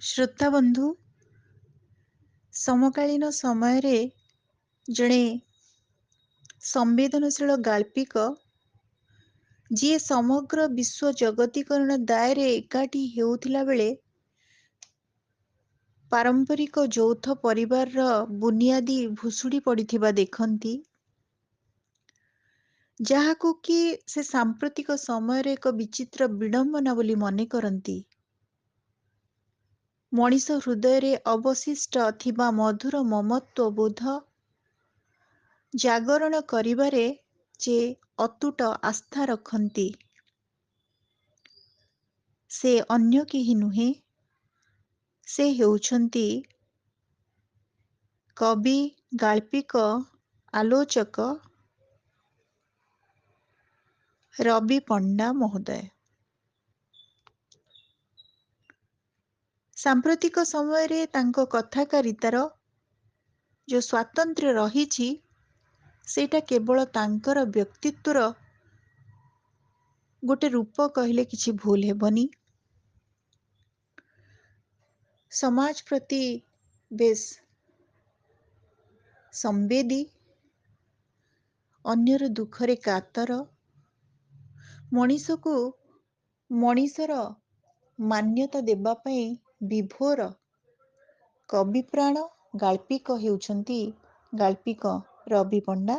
ଶ୍ରୋତା ବନ୍ଧୁ, ସମକାଳୀନ ସମୟରେ ଜଣେ ସମ୍ବେଦନଶୀଳ ଗାଳ୍ପିକ ଯିଏ ସମଗ୍ର ବିଶ୍ୱ ଜଗତୀକରଣ ଦାୟରେ ଏକାଠି ହେଉଥିଲା ବେଳେ ପାରମ୍ପରିକ ଯୌଥ ପରିବାରର ବୁନିଆଦି ଭୁଷୁଡ଼ି ପଡ଼ିଥିବା ଦେଖନ୍ତି, ଯାହାକୁ କି ସେ ସାମ୍ପ୍ରତିକ ସମୟରେ ଏକ ବିଚିତ୍ର ବିଡ଼ମ୍ବନା ବୋଲି ମନେ କରନ୍ତି। ମଣିଷ ହୃଦୟରେ ଅବଶିଷ୍ଟ ଥିବା ମଧୁର ମମତ୍ୱ ବୋଧ ଜାଗରଣ କରିବାରେ ଯେ ଅତୁଟ ଆସ୍ଥା ରଖନ୍ତି, ସେ ଅନ୍ୟ କେହି ନୁହେଁ, ସେ ହେଉଛନ୍ତି କବି, ଗାଳ୍ପିକ, ଆଲୋଚକ ରବି ପଣ୍ଡା ମହୋଦୟ। ସାମ୍ପ୍ରତିକ ସମୟରେ ତାଙ୍କ କଥାକାରିତାର ଯେଉଁ ସ୍ୱାତନ୍ତ୍ର୍ୟ ରହିଛି, ସେଇଟା କେବଳ ତାଙ୍କର ବ୍ୟକ୍ତିତ୍ୱର ଗୋଟେ ରୂପ କହିଲେ କିଛି ଭୁଲ ହେବନି। ସମାଜ ପ୍ରତି ବେଶ ସମ୍ବେଦୀ, ଅନ୍ୟର ଦୁଃଖରେ କାତର, ମଣିଷକୁ ମଣିଷର ମାନ୍ୟତା ଦେବା ପାଇଁ ବିଭୋର କବିପ୍ରାଣ ଗାଳ୍ପିକ ହେଉଛନ୍ତି ଗାଳ୍ପିକ ରବି ପଣ୍ଡା।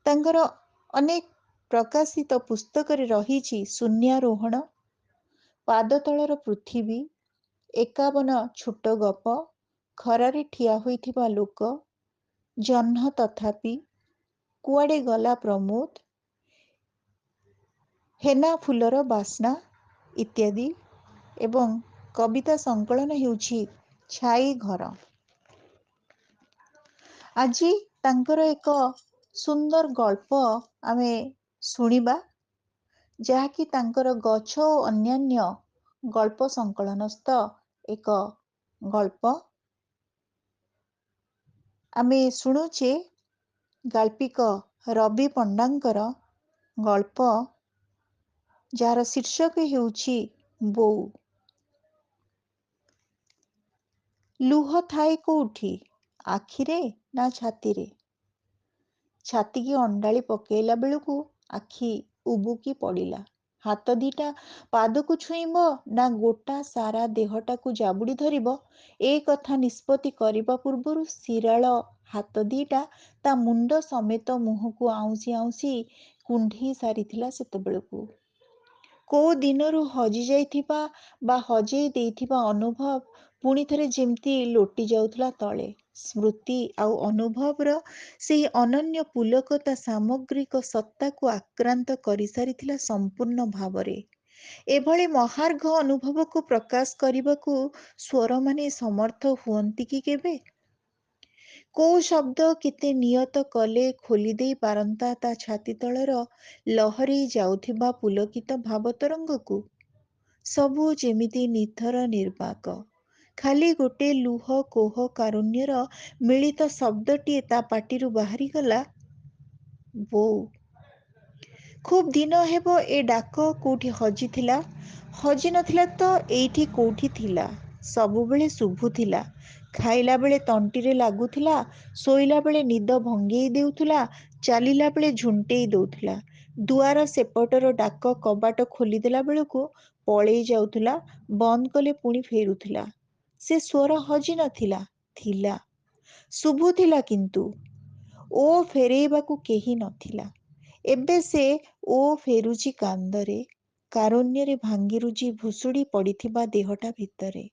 ତାଙ୍କର ଅନେକ ପ୍ରକାଶିତ ପୁସ୍ତକରେ ରହିଛି ଶୂନ୍ୟାରୋହଣ, ପାଦତଳର ପୃଥିବୀ, 51 ଛୋଟ ଗପ, ଖରାରେ ଠିଆ ହୋଇଥିବା ଲୋକ, ଜହ୍ନ ତଥାପି, କୁଆଡ଼େ ଗଲା ପ୍ରମୋଦ, ହେନା ଫୁଲର ବାସ୍ନା ଇତ୍ୟାଦି, ଏବଂ କବିତା ସଂକଳନ ହେଉଛି ଛାଇ ଘର। ଆଜି ତାଙ୍କର ଏକ ସୁନ୍ଦର ଗଳ୍ପ ଆମେ ଶୁଣିବା, ଯାହାକି ତାଙ୍କର ଗଛ ଓ ଅନ୍ୟାନ୍ୟ ଗଳ୍ପ ସଂକଳନସ୍ଥ ଏକ ଗଳ୍ପ। ଆମେ ଶୁଣୁଛେ ଗାଳ୍ପିକ ରବି ପଣ୍ଡାଙ୍କର ଗଳ୍ପ, ଯାହାର ଶୀର୍ଷକ ହେଉଛି ବୋଉ। ଲୁହ ଥାଏ କୋଉଠି, ଆଖିରେ ନା ଛାତିରେ? ଛାତିକି ଅଣ୍ଡାଳି ପକେଇଲା ବେଳକୁ ଆଖି ଉବୁକି ପଡ଼ିଲା। ହାତ ଦିଟା ପାଦକୁ ଛୁଇଁବ ନା ଗୋଟା ସାରା ଦେହଟାକୁ ଜାବୁଡ଼ି ଧରିବ, ଏ କଥା ନିଷ୍ପତ୍ତି କରିବା ପୂର୍ବରୁ ଶିରାଳ ହାତ ଦିଟା ତା ମୁଣ୍ଡ ସମେତ ମୁହଁକୁ ଆଉଁସି ଆଉଁସି କୁଣ୍ଢେଇ ସାରିଥିଲା ସେତେବେଳକୁ। କୋଉ ଦିନରୁ ହଜି ଯାଇଥିବା ବା ହଜେଇ ଦେଇଥିବା ଅନୁଭବ ପୁଣି ଥରେ ଯେମିତି ଲୋଟି ଯାଉଥିଲା ତଳେ। ସ୍ମୃତି ଆଉ ଅନୁଭବର ସେହି ଅନନ୍ୟ ପୁଲକତା ସାମଗ୍ରିକ ସତ୍ତାକୁ ଆକ୍ରାନ୍ତ କରିସାରିଥିଲା ସମ୍ପୂର୍ଣ୍ଣ ଭାବରେ। ଏଭଳି ମହାର୍ଘ ଅନୁଭବକୁ ପ୍ରକାଶ କରିବାକୁ ସ୍ୱରମାନେ ସମର୍ଥ ହୁଅନ୍ତି କି କେବେ? କୋଉ ଶବ୍ଦ କେତେ ନିୟତ କଲେ ଖୋଲି ଦେଇ ପାରନ୍ତା ତା ଛାତି ତଳର ଲହରେଇ ଯାଉଥିବା ପୁଲକିତ ଭାବତରଙ୍ଗକୁ? ସବୁ ଯେମିତି ନିଥର ନିର୍ବାକ। ଖାଲି ଗୋଟେ ଲୁହ କୋହ କାରୁଣ୍ୟର ମିଳିତ ଶବ୍ଦଟିଏ ତା ପାଟିରୁ ବାହାରିଗଲା, ବୋଉ। ଖୁବ୍ ଦିନ ହେବ ଏ ଡାକ କୋଉଠି ହଜିଥିଲା। ହଜି ନଥିଲା ତ ଏଇଠି କୋଉଠି ଥିଲା। ସବୁବେଳେ ଶୁଭୁଥିଲା। ଖାଇଲା ବେଳେ ତଣ୍ଟିରେ ଲାଗୁଥିଲା, ଶୋଇଲା ବେଳେ ନିଦ ଭଙ୍ଗେଇ ଦେଉଥିଲା, ଚାଲିଲା ବେଳେ ଝୁଣ୍ଟେଇ ଦେଉଥିଲା। ଦୁଆର ସେପଟର ଡାକ କବାଟ ଖୋଲିଦେଲା ବେଳକୁ ପଳେଇ ଯାଉଥିଲା, ବନ୍ଦ କଲେ ପୁଣି ଫେରୁଥିଲା। ସେ ସ୍ୱର ହଜି ନଥିଲା, ଥିଲା, ଶୁଭୁଥିଲା, କିନ୍ତୁ ଓ ଫେରେଇବାକୁ କେହି ନଥିଲା। ଏବେ ସେ ଓ ଫେରୁଛି କାନ୍ଦରେ, କାରୁଣ୍ୟରେ ଭାଙ୍ଗିରୁଜି ଭୁଷୁଡ଼ି ପଡ଼ିଥିବା ଦେହଟା ଭିତରେ।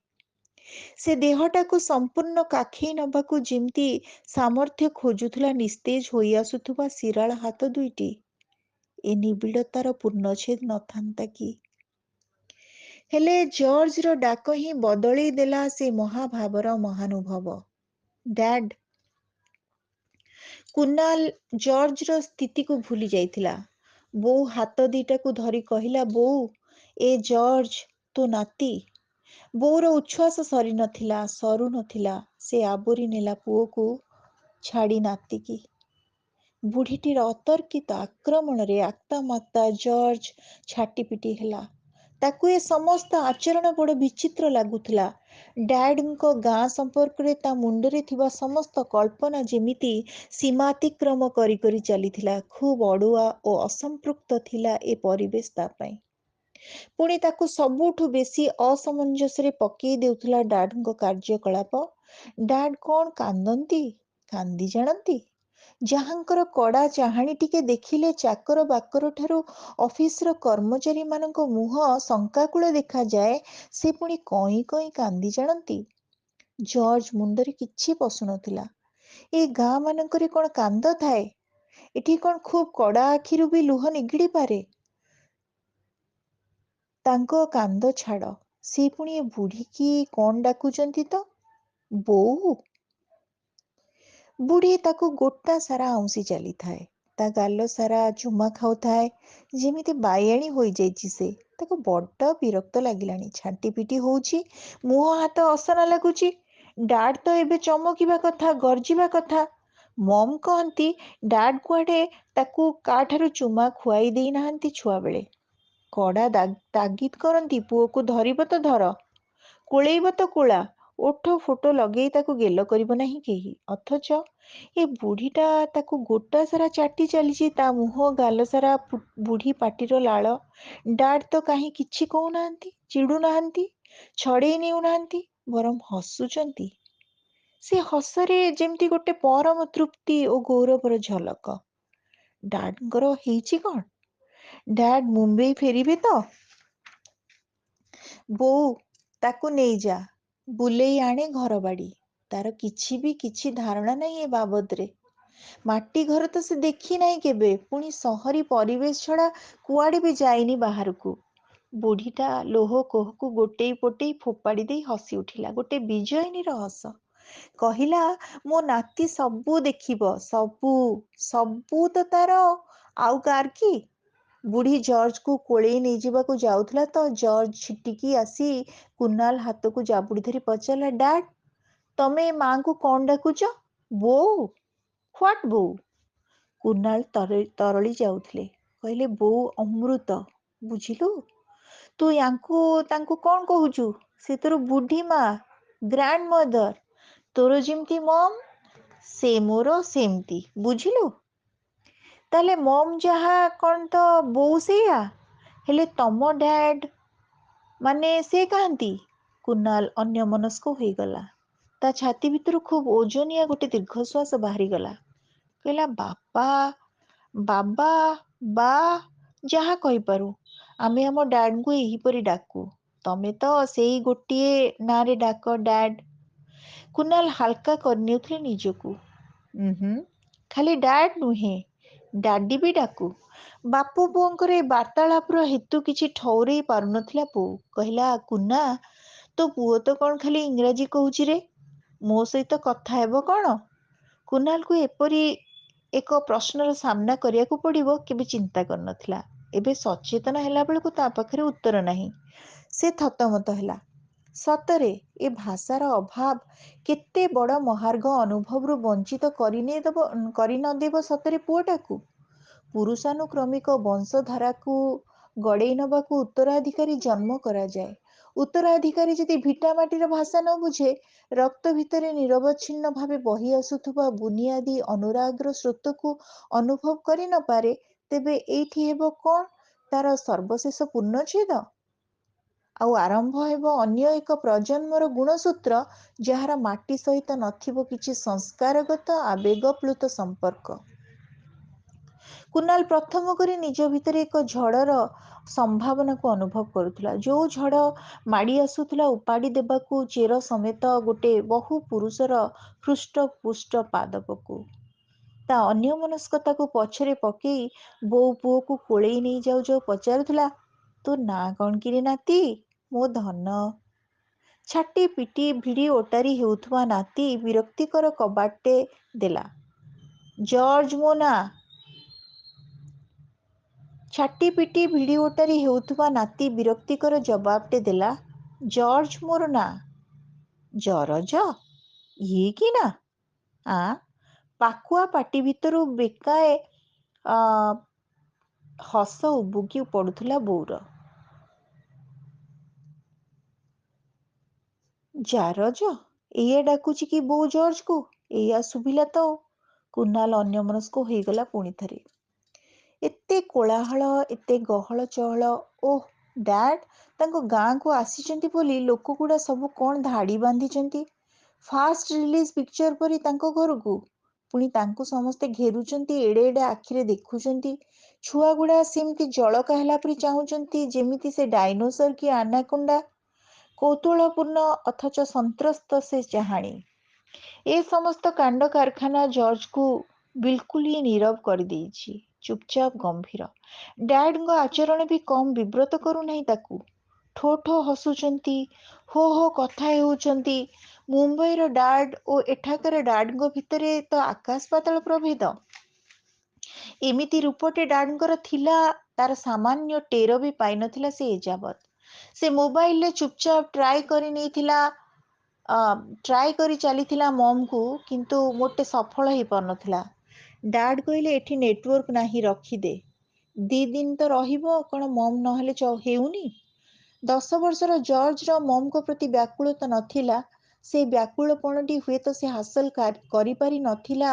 ସେ ଦେହଟାକୁ ସମ୍ପୂର୍ଣ୍ଣ କାଖେଇ ନେବାକୁ ଯେମିତି ସାମର୍ଥ୍ୟ ଖୋଜୁଥିଲା ନିସ୍ତେଜ ହୋଇ ଆସୁଥିବା ଶିରାଳ ହାତ ଦୁଇଟି। ଏ ନିବିଡ଼ତାର ପୂର୍ଣ୍ଣଚ୍ଛେଦ ନଥାନ୍ତା କି? ହେଲେ ଜର୍ଜର ଡାକ ହିଁ ବଦଳେଇ ଦେଲା ସେ ମହାଭାବର ମହାନୁଭବ। ଡ୍ୟାଡ୍। କୁନାଲ ଜର୍ଜର ସ୍ଥିତିକୁ ଭୁଲି ଯାଇଥିଲା। ବୋଉ ହାତ ଦିଟାକୁ ଧରି କହିଲା, ବୋଉ, ଏ ଜର୍ଜ ତୋ ନାତି। ବୋଉର ଉଚ୍ଛ୍ୱାସ ସରି ନଥିଲା, ସରୁ ନଥିଲା। ସେ ଆବୋରି ନେଲା ପୁଅକୁ ଛାଡ଼ି ନାତିକି। ବୁଢ଼ୀଟିର ଅତର୍କିତ ଆକ୍ରମଣରେ ଆକ୍ତାମାକ୍ତା ଜର୍ଜ ଛାଟିପିଟି ହେଲା। ତାକୁ ଏ ସମସ୍ତ ଆଚରଣ ବଡ଼ ବିଚିତ୍ର ଲାଗୁଥିଲା। ଡ୍ୟାଡ୍ଙ୍କ ଗାଁ ସମ୍ପର୍କରେ ତା ମୁଣ୍ଡରେ ଥିବା ସମସ୍ତ କଳ୍ପନା ଯେମିତି ସୀମାତିକ୍ରମ କରି କରି ଚାଲିଥିଲା। ଖୁବ୍ ଅଡ଼ୁଆ ଓ ଅସମ୍ପୃକ୍ତ ଥିଲା ଏ ପରିବେଶ ତା ପାଇଁ। ପୁଣି ତାକୁ ସବୁଠୁ ବେଶୀ ଅସମଞ୍ଜସରେ ପକେଇ ଦେଉଥିଲା ଡ୍ୟାଡ୍ଙ୍କ କାର୍ଯ୍ୟକଳାପ। ଡ୍ୟାଡ୍ କ'ଣ କାନ୍ଦନ୍ତି? କାନ୍ଦି ଜାଣନ୍ତି? ଯାହାଙ୍କର କଡ଼ା ଚାହାଣୀ ଟିକେ ଦେଖିଲେ ଚାକର ବାକର ଠାରୁ ଅଫିସର କର୍ମଚାରୀମାନଙ୍କ ମୁହଁ ଶଙ୍କାକୁଳ ଦେଖାଯାଏ, ସେ ପୁଣି କଇଁ କଇଁ କାନ୍ଦି ଜାଣନ୍ତି? ଜର୍ଜ ମୁଣ୍ଡରେ କିଛି ପଶୁନଥିଲା। ଏ ଗାଁ ମାନଙ୍କରେ କ'ଣ କାନ୍ଦ ଥାଏ? ଏଠି କ'ଣ ଖୁବ୍ କଡ଼ା ଆଖିରୁ ବି ଲୁହ ନିଗିଡ଼ି ପାରେ? ତାଙ୍କ କାନ୍ଦ ଛାଡ଼, ସେ ପୁଣି ଏ ବୁଢ଼ୀକି କ'ଣ ଡାକୁଛନ୍ତି ତ? ବୋଉ? ବୁଢ଼ୀ ତାକୁ ଗୋଟା ସାରା ଆଉଁସି ଚାଲିଥାଏ। ତା ଗାଲ ସାରା ଚୁମା ଖାଉଥାଏ, ଯେମିତି ବାୟାଣୀ ହୋଇଯାଇଛି ସେ। ତାକୁ ବଡ଼ ବିରକ୍ତ ଲାଗିଲାଣି। ଛାଟି ପିଟି ହଉଛି, ମୁହଁ ହାତ ଅସନା ଲାଗୁଛି। ଡାଡ୍ ତ ଏବେ ଚମକିବା କଥା, ଗର୍ଜିବା କଥା। ମମ୍ କହନ୍ତି ଡାଡ୍ କୁଆଡ଼େ ତାକୁ କାହାଠାରୁ ଚୁମା ଖୁଆଇ ଦେଇନାହାନ୍ତି ଛୁଆବେଳେ। କଡ଼ା ତାଗିଦ୍ କରନ୍ତି, ପୁଅକୁ ଧରିବ ତ ଧର, କୋଳେଇବ ତ କୋଳା, ଓଠ ଫୋଟ ଲଗେଇ ତାକୁ ଗେଲ କରିବ ନାହିଁ କେହି। ଅଥଚ ଏ ବୁଢ଼ୀଟା ତାକୁ ଗୋଟା ସାରା ଚାଟି ଚାଲିଛି, ତା ମୁହଁ ଗାଲ ସାରା ବୁଢ଼ୀ ପାଟିର ଲାଳ। ଡାଡ୍ ତ କାହିଁ କିଛି କହୁନାହାନ୍ତି, ଚିଡ଼ୁନାହାନ୍ତି, ଛଡ଼େଇ ନେଉନାହାନ୍ତି, ବରଂ ହସୁଛନ୍ତି। ସେ ହସରେ ଯେମିତି ଗୋଟେ ପରମ ତୃପ୍ତି ଓ ଗୌରବର ଝଲକ। ଡାଡ୍ଙ୍କର ହେଇଛି କ'ଣ? ଡାଡ୍ ମୁମ୍ବାଇ ଫେରିବେ ତ? ବୋଉ, ତାକୁ ନେଇଯା, ବୁଲେଇ ଆଣେ ଘର ବାଡ଼ି। ତାର କିଛି ବି କିଛି ଧାରଣା ନାହିଁ ଏ ବାବଦରେ। ମାଟି ଘର ତ ସେ ଦେଖି ନାହିଁ କେବେ, ପୁଣି ସହରୀ ପରିବେଶ ଛଡ଼ା କୁଆଡ଼େ ବି ଯାଇନି ବାହାରକୁ। ବୁଢ଼ୀଟା ଲୋହ କୋହକୁ ଗୋଟେଇ ପୋଟେଇ ଫୋପାଡ଼ି ଦେଇ ହସି ଉଠିଲା, ଗୋଟେ ବିଜୟିନୀର ହସ। କହିଲା, ମୋ ନାତି ସବୁ ଦେଖିବ, ସବୁ, ସବୁ ତ ତାର, ଆଉ କାର୍ କି? ବୁଢ଼ୀ ଜର୍ଜକୁ କୋଳେଇ ନେଇଯିବାକୁ ଯାଉଥିଲା ତ ଜର୍ଜ ଛିଟିକି ଆସି କୁନାଲ ହାତକୁ ଜାବୁଡ଼ି ଧରି ପଚାରିଲା, ଡାଡ୍, ତମେ ଏ ମାଆଙ୍କୁ କ'ଣ ଡାକୁଛ? ବୋଉ? ହ୍ୱାଟ୍ ବୋଉ? କୁନାଲ ତରଳି ଯାଉଥିଲେ। କହିଲେ, ବୋଉ ଅମୃତ, ବୁଝିଲୁ? ତୁ ତାଙ୍କୁ କ'ଣ କହୁଛୁ? ସେ ତୋର ବୁଢ଼ୀ ମା, ଗ୍ରାଣ୍ଡ ମଦର। ତୋର ଯେମିତି ମମ୍, ସେ ମୋର ସେମିତି, ବୁଝିଲୁ? ତାହେଲେ ମମ୍ ଯାହା କ'ଣ ତ ବୋଉ ସେଇଆ? ହେଲେ ତମ ଡ୍ୟାଡ୍ ମାନେ ସେ କାହାନ୍ତି? କୁନାଲ ଅନ୍ୟମନସ୍କ ହୋଇଗଲା। ତା ଛାତି ଭିତରୁ ଖୁବ୍ ଓଜନିଆ ଗୋଟେ ଦୀର୍ଘଶ୍ୱାସ ବାହାରିଗଲା। କହିଲା, ବାପା, ବାବା, ବା, ଯାହା କହିପାରୁ, ଆମେ ଆମ ଡ୍ୟାଡ୍ଙ୍କୁ ଏହିପରି ଡାକୁ। ତମେ ତ ସେଇ ଗୋଟିଏ ନାଁରେ ଡାକ, ଡ୍ୟାଡ୍। କୁନାଲ ହାଲକା କରିନେଉଥିଲେ ନିଜକୁ। ଖାଲି ଡ୍ୟାଡ୍ ନୁହେଁ, ଡାଡି ବି ଡାକୁ। ବାପ ପୁଅଙ୍କର ଏ ବାର୍ତ୍ତାଳାପର ହେତୁ କିଛି ଠଉରେଇ ପାରୁନଥିଲା ବୋଉ। କହିଲା, କୁନା, ତୋ ପୁଅ ତ କ'ଣ ଖାଲି ଇଂରାଜୀ କହୁଛି ରେ? ମୋ ସହିତ କଥା ହେବ କ'ଣ? କୁନାଲକୁ ଏପରି ଏକ ପ୍ରଶ୍ନର ସାମ୍ନା କରିବାକୁ ପଡ଼ିବ କେବେ ଚିନ୍ତା କରିନଥିଲା। ଏବେ ସଚେତନ ହେଲା ବେଳକୁ ତା ପାଖରେ ଉତ୍ତର ନାହିଁ। ସେ ଥତମତ ହେଲା। ସତରେ ଏ ଭାଷାର ଅଭାବ କେତେ ବଡ଼ ମହାର୍ଘ ଅନୁଭବରୁ ବଞ୍ଚିତ କରି ନଦେବ ସତରେ ପୁଅଟାକୁ। ପୁରୁଷାନୁକ୍ରମିକ ବଂଶଧାରାକୁ ଗଡ଼େଇ ନେବାକୁ ଉତ୍ତରାଧିକାରୀ ଜନ୍ମ କରାଯାଏ। ଉତ୍ତରାଧିକାରୀ ଯଦି ଭିଟାମାଟିର ଭାଷା ନ ବୁଝେ, ରକ୍ତ ଭିତରେ ନିରବଚ୍ଛିନ୍ନ ଭାବେ ବହି ଆସୁଥିବା ବୁନିଆଦୀ ଅନୁରାଗର ସ୍ରୋତକୁ ଅନୁଭବ କରି ନପାରେ, ତେବେ ଏଇଠି ହେବ କ'ଣ ତାର ସର୍ବଶେଷ ପୂର୍ଣ୍ଣଚ୍ଛେଦ? ଆଉ ଆରମ୍ଭ ହେବ ଅନ୍ୟ ଏକ ପ୍ରଜନ୍ମର ଗୁଣସୂତ୍ର, ଯାହାର ମାଟି ସହିତ ନଥିବ କିଛି ସଂସ୍କାରଗତ ଆବେଗପ୍ଲୁତ ସମ୍ପର୍କ। କୁନାଲ ପ୍ରଥମ କରି ନିଜ ଭିତରେ ଏକ ଝଡ଼ର ସମ୍ଭାବନାକୁ ଅନୁଭବ କରୁଥିଲା। ଯୋଉ ଝଡ଼ ମାଡ଼ି ଆସୁଥିଲା ଉପାଡ଼ି ଦେବାକୁ ଚେର ସମେତ ଗୋଟେ ବହୁ ପୁରୁଷର ହୃଷ୍ଟପୁଷ୍ଟ ପାଦପକୁ। ତା ଅନ୍ୟମନସ୍କତାକୁ ପଛରେ ପକେଇ ବୋଉ ପୁଅକୁ କୋଳେଇ ନେଇ ଯାଉ ଯାଉ ପଚାରୁଥିଲା, ତୋ ନାଁ କ'ଣ କିରେ ନାତି, ମୋ ଧନ? ଛାଟି ପିଟି ଭିଡ଼ି ଓଟାରି ହେଉଥିବା ନାତି ବିରକ୍ତିକର କବାଟଟେ ଦେଲା। ଜର୍ଜ ମୋ ନାଁ। ଛାଟି ପିଟି ଭିଡ଼ି ଓଟାରି ହେଉଥିବା ନାତି ବିରକ୍ତିକର ଜବାବଟେ ଦେଲା, ଜର୍ଜ ମୋର ନାଁ। ଜରଜ? ଇଏ କି ନା? ପାକୁଆ ପାଟି ଭିତରୁ ବେକାଏ ହସ ଉବୁକି ପଡ଼ୁଥିଲା ବୋଉର। ଜାରଜ ଏଇଆ ଡାକୁଛି କି ବୋଉ ଜର୍ଜକୁ? ଏଇଆ ଶୁଭିଲା ତ। କୁନାଲ ଅନ୍ୟମନସ୍କ ହୋଇଗଲା ପୁଣି ଥରେ। ଏତେ କୋଳାହଳ, ଏତେ ଗହଳ ଚହଳ। ଓଃ ଡ୍ୟାଡ୍, ତାଙ୍କ ଗାଁକୁ ଆସିଛନ୍ତି ବୋଲି ଲୋକଗୁଡ଼ା ସବୁ କ'ଣ ଧାଡ଼ି ବାନ୍ଧିଛନ୍ତି ଫାଷ୍ଟ ରିଲିଜ୍ ପିକ୍ଚର ପରି ତାଙ୍କ ଘରକୁ। ପୁଣି ତାଙ୍କୁ ସମସ୍ତେ ଘେରୁଛନ୍ତି, ଏଡ଼େ ଏଡ଼େ ଆଖିରେ ଦେଖୁଛନ୍ତି। ଛୁଆଗୁଡ଼ା ସେମିତି ଜଳକା ହେଲା ପରି ଚାହୁଁଛନ୍ତି, ଯେମିତି ସେ ଡାଇନୋସର କି ଆନାକୋଣ୍ଡା। କୌତୂହଳପୂର୍ଣ୍ଣ ଅଥଚ ସନ୍ତ୍ରସ୍ତ ସେ ଚାହାଣୀ। ଏ ସମସ୍ତ କାଣ୍ଡ କାରଖାନା ଜର୍ଜକୁ ବିଲକୁଲ ହିଁ ନୀରବ କରିଦେଇଛି। ଚୁପଚାପ ଗମ୍ଭୀର। ଡ୍ୟାଡ୍ଙ୍କ ଆଚରଣ ବି କମ୍ ବିବ୍ରତ କରୁନାହିଁ ତାକୁ। ଠୋ ଠୋ ହସୁଛନ୍ତି, ହୋ ହୋ କଥା ହେଉଛନ୍ତି। ମୁମ୍ବାଇର ଡାଡ୍ ଓ ଏଠାକାର ଡାଡ୍ଙ୍କ ଭିତରେ ତ ଆକାଶ ପାତାଳ ପ୍ରଭେଦ। ଏମିତି ରୂପଟେ ଡାଡ୍ଙ୍କର ଥିଲା, ତାର ସାମାନ୍ୟ ଟେର ବି ପାଇନଥିଲା ସେ ଏଯାବତ୍। ସେ ମୋବାଇଲରେ ଚୁପଚାପ ଟ୍ରାଏ କରି ଚାଲିଥିଲା ମମ୍କୁ, କିନ୍ତୁ ମୋଟେ ସଫଳ ହେଇପାରୁନଥିଲା। ଡାଡ୍ କହିଲେ, ଏଠି ନେଟୱାର୍କ ନାହିଁ, ରଖିଦେ। 2 ଦିନ ତ ରହିବ, କ'ଣ ମମ୍ ନହେଲେ ହେଉନି? 10 ବର୍ଷର ଜର୍ଜର ମମ୍ଙ୍କ ପ୍ରତି ବ୍ୟାକୁଳତା ନଥିଲା। ସେ ବ୍ୟାକୁଳପଣଟି ହୁଏତ ସେ ହାସଲ କରିପାରି ନଥିଲା